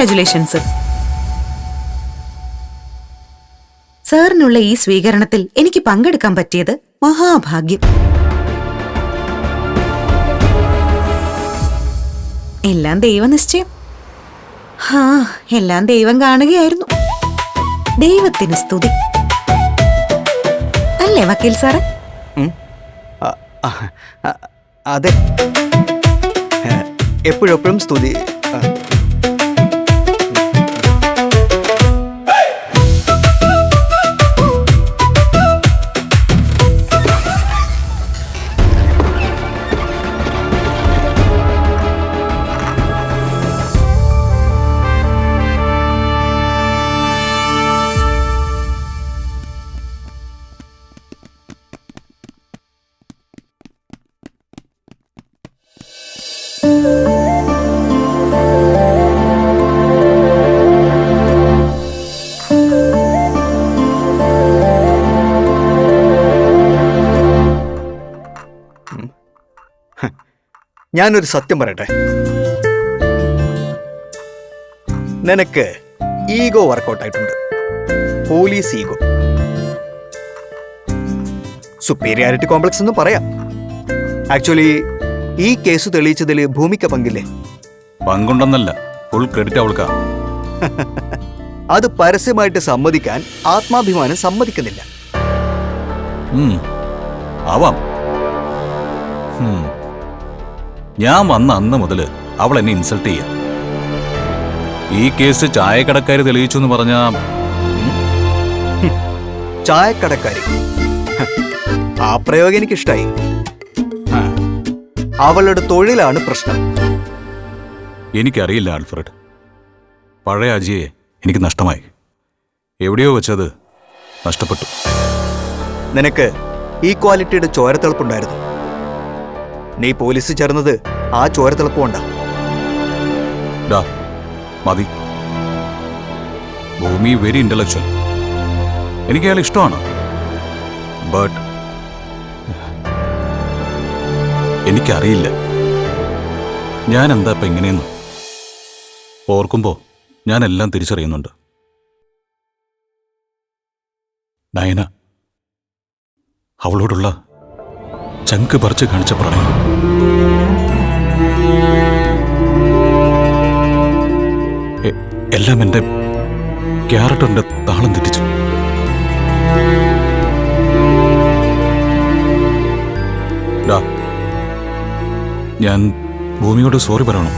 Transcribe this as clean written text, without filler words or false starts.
Congratulations. സാറിനുള്ള ഈ സ്വീകരണത്തിൽ എനിക്ക് പങ്കെടുക്കാൻ പറ്റിയത് മഹാഭാഗ്യം. എല്ലാം ദൈവനിശ്ചയം. എല്ലാം ദൈവം കാണുകയായിരുന്നു. ദൈവത്തിന് സ്തുതി. അല്ലേ വക്കീൽ സാറ്? അതെ, എപ്പോഴെപ്പോഴും സ്തുതി. ഞാനൊരു സത്യം പറയട്ടെ, നിനക്ക് ഈഗോ വർക്കൗട്ടായിട്ടുണ്ട്. പോലീസ് ഈഗോ, സുപ്പീരിയാരിറ്റി കോംപ്ലക്സ് എന്നും പറയാം. ആക്ച്വലി ഈ കേസ് തെളിയിച്ചതിൽ ഭൂമിക്ക് പങ്കില്ലേ? പങ്കുണ്ടെന്നല്ല, ഫുൾ ക്രെഡിറ്റ് അവൾക്കാ. അത് പരസ്യമായിട്ട് സമ്മതിക്കാൻ ആത്മാഭിമാനം സമ്മതിക്കുന്നില്ല. ആവാം. ഞാൻ വന്ന അന്ന് മുതൽ അവൾ എന്നെ ഇൻസൾട്ട് ചെയ്യാം. ഈ കേസ് ചായക്കടക്കാര് തെളിയിച്ചു എന്ന് പറഞ്ഞാ ചായക്കടക്കാരി, ആ പ്രയോഗം എനിക്കിഷ്ടായി. അവളുടെ തൊഴിലാണ് പ്രശ്നം. എനിക്കറിയില്ല ആൽഫ്രഡ്, പഴയ അജിയെ എനിക്ക് നഷ്ടമായി. എവിടെയോ വെച്ചത് നഷ്ടപ്പെട്ടു. നിനക്ക് ഈക്വാലിറ്റിയുടെ ചോരത്തിളപ്പുണ്ടായിരുന്നു. നീ പോലീസ് ചേർന്നത് ആ ചോരത്തിളപ്പ് കൊണ്ടാ. മതി. ഭൂമി വെരി ഇന്റലക്ച്വൽ, എനിക്ക് അയാൾ ഇഷ്ടമാണ്. ബട്ട് എനിക്കറിയില്ല ഞാൻ എന്താ ഇപ്പം എങ്ങനെയെന്ന്. ഓർക്കുമ്പോൾ ഞാനെല്ലാം തിരിച്ചറിയുന്നുണ്ട്. നയന, അവളോടുള്ള ചങ്ക് പറിച്ച് കാണിച്ച പ്രണയം എല്ലാം എൻ്റെ ക്യാരക്ടറിന്റെ താളം തെറ്റിച്ചു. ഞാൻ ഭൂമിയോട് സോറി പറയണം.